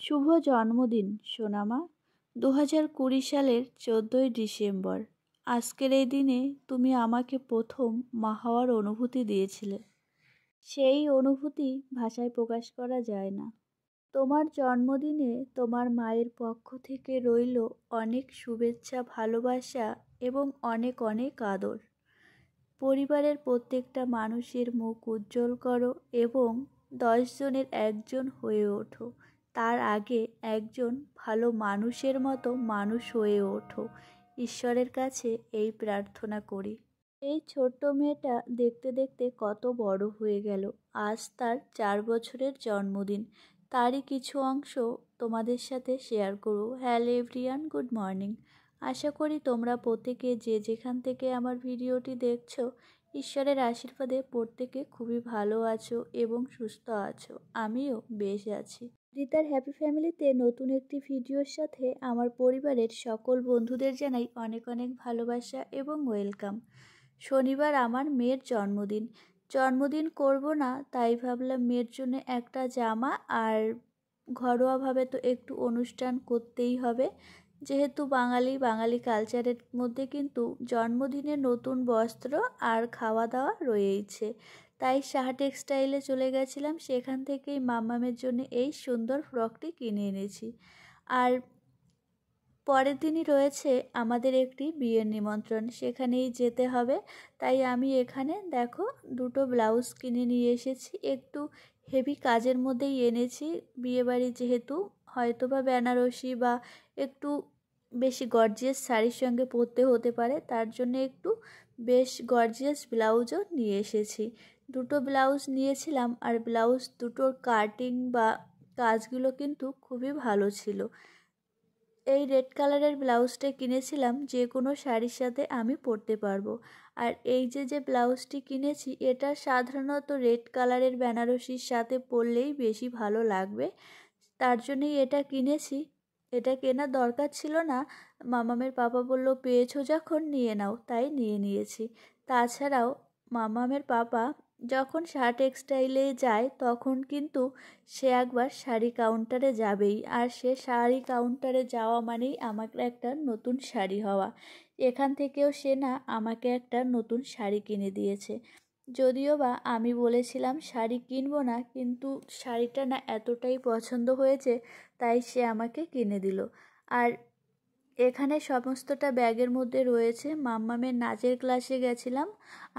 শুভ জন্মদিন সোনামা। 2020 সালের 14ই ডিসেম্বর। আজকের এই দিনে তুমি আমাকে প্রথম মা হওয়ার অনুভূতি দিয়েছিলে। সেই অনুভূতি ভাষায় প্রকাশ করা যায় না। তোমার জন্মদিনে তোমার মায়ের পক্ষ থেকে রইল অনেক শুভেচ্ছা, ভালোবাসা এবং অনেক অনেক আদর। পরিবারের প্রত্যেকটা মানুষের মুখ উজ্জ্বল করো এবং 10 জনের একজন হয়ে ওঠো। তার আগে একজন ভালো মানুষের মতো মানুষ হয়ে ওঠো। ঈশ্বরের কাছে এই প্রার্থনা করি। এই ছোট্ট মেয়েটা দেখতে দেখতে কত বড় হয়ে গেল। আজ তার 4 বছরের জন্মদিন। তারই কিছু অংশ তোমাদের সাথে শেয়ার করব। Hello everyone, good morning. আশা করি তোমরা প্রত্যেকে যে যেখান থেকে আমার ভিডিওটি দেখছো, ঈশ্বরের আশীর্বাদে প্রত্যেকে খুবই ভালো আছো এবং সুস্থ আছো। আমিও বেশ আছি। রিতার হ্যাপি ফ্যামিলিতে নতুন একটি ভিডিওর সাথে আমার পরিবারের সকল বন্ধুদের জানাই অনেক অনেক ভালোবাসা এবং ওয়েলকাম। শনিবার আমার মেয়ের জন্মদিন করব না, তাই ভাবলাম মেয়ের জন্য একটা জামা আর ঘরোয়াভাবে তো একটু অনুষ্ঠান করতেই হবে। যেহেতু বাঙালি কালচারের মধ্যে কিন্তু জন্মদিনে নতুন বস্ত্র আর খাওয়া দাওয়া রয়েইছে। তাই সাহা টেক্সটাইলে চলে গেছিলাম, সেখান থেকেই মাম্মামের জন্য এই সুন্দর ফ্রকটি কিনে এনেছি। আর পরের দিনই রয়েছে আমাদের একটি বিয়ের নিমন্ত্রণ, সেখানেই যেতে হবে। তাই আমি এখানে দেখো দুটো ব্লাউজ কিনে নিয়ে এসেছি। একটু হেভি কাজের মধ্যেই এনেছি, বিয়েবাড়ি যেহেতু হয়তোবা বেনারসি বা একটু বেশি গর্জিয়াস শাড়ির সঙ্গে পরতে হতে পারে, তার জন্য একটু বেশ গর্জিয়াস ব্লাউজও নিয়ে এসেছি। দুটো ব্লাউজ নিয়েছিলাম আর ব্লাউজ দুটোর কাটিং বা কাজগুলো কিন্তু খুবই ভালো ছিল। এই রেড কালারের ব্লাউজটা কিনেছিলাম, যে কোনো শাড়ির সাথে আমি পরতে পারবো। আর এই যে ব্লাউজটি কিনেছি, এটা সাধারণত রেড কালারের বেনারসির সাথে পরলেই বেশি ভালো লাগবে, তার জন্যই এটা কিনেছি। এটা কেনার দরকার ছিল না, মামামের পাপা বলল পেয়েছো যখন নিয়ে নাও, তাই নিয়ে নিয়েছি। তাছাড়াও মামামের পাপা যখন সাহা টেক্সটাইলে যায় তখন কিন্তু সে একবার শাড়ি কাউন্টারে যাবেই, আর সে শাড়ি কাউন্টারে যাওয়া মানেই আমাকে একটা নতুন শাড়ি হওয়া। এখান থেকেও সে না আমাকে একটা নতুন শাড়ি কিনে দিয়েছে। যদিও বা আমি বলেছিলাম শাড়ি কিনবো না, কিন্তু শাড়িটা না এতটাই পছন্দ হয়েছে তাই সে আমাকে কিনে দিল। আর এখানে সমস্তটা ব্যাগের মধ্যে রয়েছে। মাম্মামের নাচের ক্লাসে গেছিলাম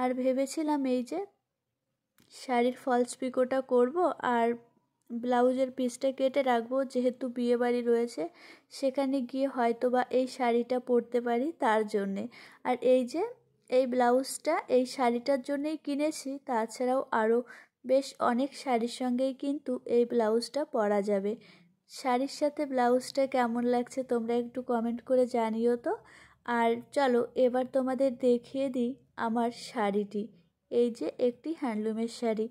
আর ভেবেছিলাম এই যে শাড়ির ফলস পিকোটা করব আর ব্লাউজের পিসটা কেটে রাখবো, যেহেতু বিয়েবাড়ি রয়েছে সেখানে গিয়ে হয়তোবা এই শাড়িটা পরতে পারি তার জন্যে। আর এই যে এই ব্লাউজটা এই শাড়িটার জন্যই কিনেছি, তাছাড়াও আরও বেশ অনেক শাড়ির সঙ্গেই কিন্তু এই ব্লাউজটা পরা যাবে। শাড়ির সাথে ব্লাউজটা কেমন লাগছে তোমরা একটু কমেন্ট করে জানিও তো। আর চলো এবার তোমাদের দেখিয়ে দিই আমার শাড়িটি। এই যে একটি হ্যান্ডলুমের শাড়ি।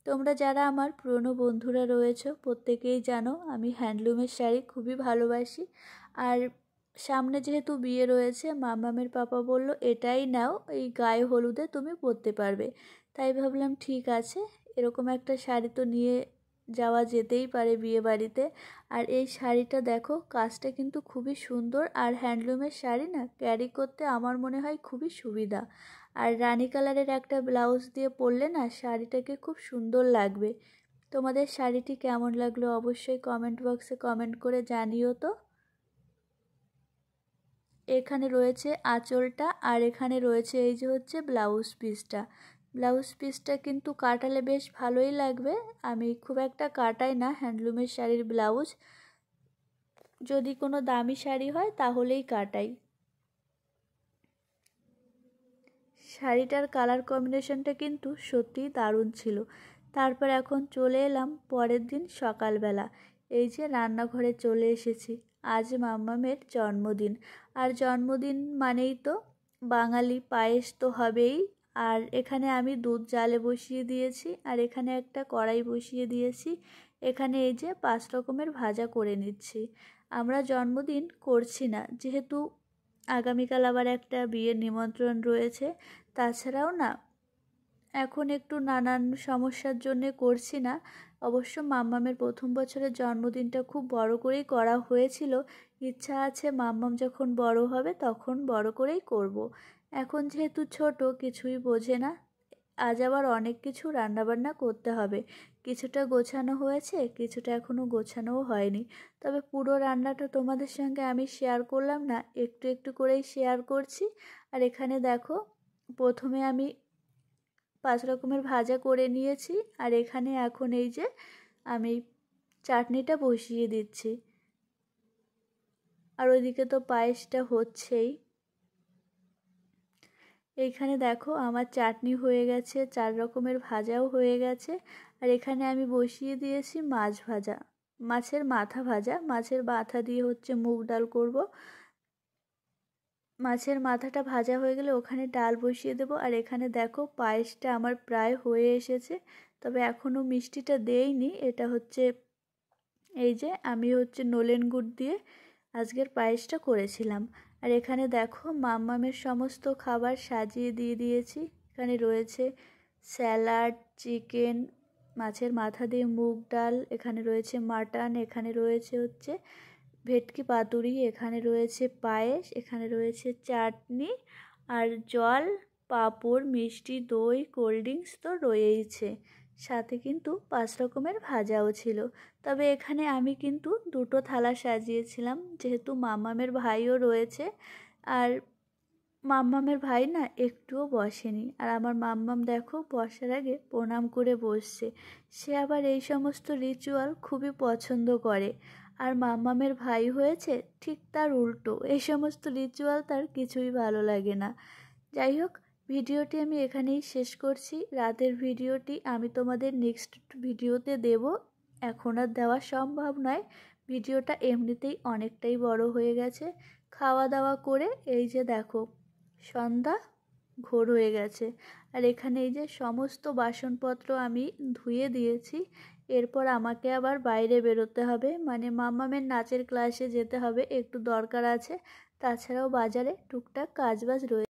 তোমরা যারা আমার পুরনো বন্ধুরা রয়েছো প্রত্যেকেই জানো আমি হ্যান্ডলুমের শাড়ি খুবই ভালোবাসি। আর সামনে যেহেতু বিয়ে রয়েছে, মামামের পাপা বলল এটাই নাও, এই গায়ে হলুদে তুমি পরতে পারবে। তাই ভাবলাম ঠিক আছে, এরকম একটা শাড়ি তো নিয়ে যাওয়া যেতেই পারে বিয়ে বাড়িতে। আর এই শাড়িটা দেখো, কাজটা কিন্তু খুবই সুন্দর, আর হ্যান্ডলুমের শাড়ি না ক্যারি করতে আমার মনে হয় খুবই সুবিধা। আর রানী কালারের একটা ব্লাউজ দিয়ে পরলে না শাড়িটাকে খুব সুন্দর লাগবে। তোমাদের শাড়িটি কেমন লাগলো অবশ্যই কমেন্ট বক্সে কমেন্ট করে জানিও তো। এখানে রয়েছে আঁচলটা আর এখানে রয়েছে এই যে হচ্ছে ব্লাউজ পিসটা। ব্লাউজ পিসটা কিন্তু কাটালে বেশ ভালোই লাগবে। আমি খুব একটা কাটাই না হ্যান্ডলুমের শাড়ির ব্লাউজ, যদি কোনো দামি শাড়ি হয় তাহলেই কাটাই। শাড়িটার কালার কম্বিনেশনটা কিন্তু সত্যিই দারুণ ছিল। তারপর এখন চলে এলাম পরের দিন সকালবেলা। এই যে রান্নাঘরে চলে এসেছি। আজ মাম্মামের জন্মদিন, আর জন্মদিন মানেই তো বাঙালি পায়েস তো হবেই। আর এখানে আমি দুধ জালে বসিয়ে দিয়েছি, আর এখানে একটা কড়াই বসিয়ে দিয়েছি। এখানে এই যে 5 রকমের ভাজা করে নিচ্ছি। আমরা জন্মদিন করছি না, যেহেতু আগামীকাল আবার একটা বিয়ের নিমন্ত্রণ রয়েছে। তাছাড়াও না এখন একটু নানান সমস্যার জন্যে করছি না। অবশ্য মাম্মামের প্রথম বছরের জন্মদিনটা খুব বড় করেই করা হয়েছিল। ইচ্ছা আছে মাম্মাম যখন বড় হবে তখন বড় করেই করব। এখন যেহেতু ছোট, কিছুই বোঝে না। আজ আবার অনেক কিছু রান্নাবান্না করতে হবে। কিছুটা গোছানো হয়েছে, কিছুটা এখনও গোছানোও হয়নি। তবে পুরো রান্নাটা তোমাদের সঙ্গে আমি শেয়ার করলাম না, একটু একটু করেই শেয়ার করছি। আর এখানে দেখো, প্রথমে আমি 5 রকমের ভাজা করে নিয়েছি। আর এখানে এখন এই যে আমি চাটনিটা বসিয়ে দিচ্ছি। আর ওইদিকে তো পায়েসটা হচ্ছেই। এইখানে দেখো আমার চাটনি হয়ে গেছে, 4 রকমের ভাজাও হয়ে গেছে। আর এখানে আমি বসিয়ে দিয়েছি মাছ ভাজা, মাছের মাথা ভাজা। মাছের মাথা দিয়ে হচ্ছে মুগ ডাল করব। মাছের মাথাটা ভাজা হয়ে গেলে ওখানে ডাল বসিয়ে দেবো। আর এখানে দেখো পায়েসটা আমার প্রায় হয়ে এসেছে, তবে এখনও মিষ্টিটা দেইনি। এটা হচ্ছে এই যে আমি হচ্ছে নলেন গুড় দিয়ে আজকের পায়েসটা করেছিলাম। আর এখানে দেখো মাম্মামের সমস্ত খাবার সাজিয়ে দিয়ে দিয়েছি। এখানে রয়েছে স্যালাড, চিকেন, মাছের মাথা দিয়ে মুগ ডাল, এখানে রয়েছে মাটন, এখানে রয়েছে হচ্ছে ভেটকি পাতুরি, এখানে রয়েছে পায়েস, এখানে রয়েছে চাটনি আর জল, পাঁপড়, মিষ্টি, দই, কোল্ড ড্রিঙ্কস তো রয়েইছে। সাথে কিন্তু 5 রকমের ভাজাও ছিল। তবে এখানে আমি কিন্তু 2টো থালা সাজিয়েছিলাম, যেহেতু মাম্মামের ভাইও রয়েছে। আর মাম্মামের ভাই না একটুও বসেনি। আর আমার মাম্মাম দেখো বসার আগে প্রণাম করে বসছে। সে আবার এই সমস্ত রিচুয়াল খুবই পছন্দ করে। আর মাম্মামের ভাই হয়েছে ঠিক তার উল্টো, এই সমস্ত রিচুয়াল তার কিছুই ভালো লাগে না। যাই হোক, ভিডিওটি আমি এখানেই শেষ করছি। রাতের ভিডিওটি আমি তোমাদের নেক্সট ভিডিওতে দেব, এখন আর দেওয়া সম্ভব নয়। ভিডিওটা এমনিতেই অনেকটাই বড় হয়ে গেছে। খাওয়া দাওয়া করে এই যে দেখো সন্ধ্যা ঘোর হয়ে গেছে। আর এখানে এই যে সমস্ত বাসনপত্র আমি ধুয়ে দিয়েছি। এরপর আমাকে আবার বাইরে বেরোতে হবে, মানে মাম্মামের নাচের ক্লাসে যেতে হবে, একটু দরকার আছে। তাছাড়াও বাজারে টুকটাক কাজবাজ রয়েছে।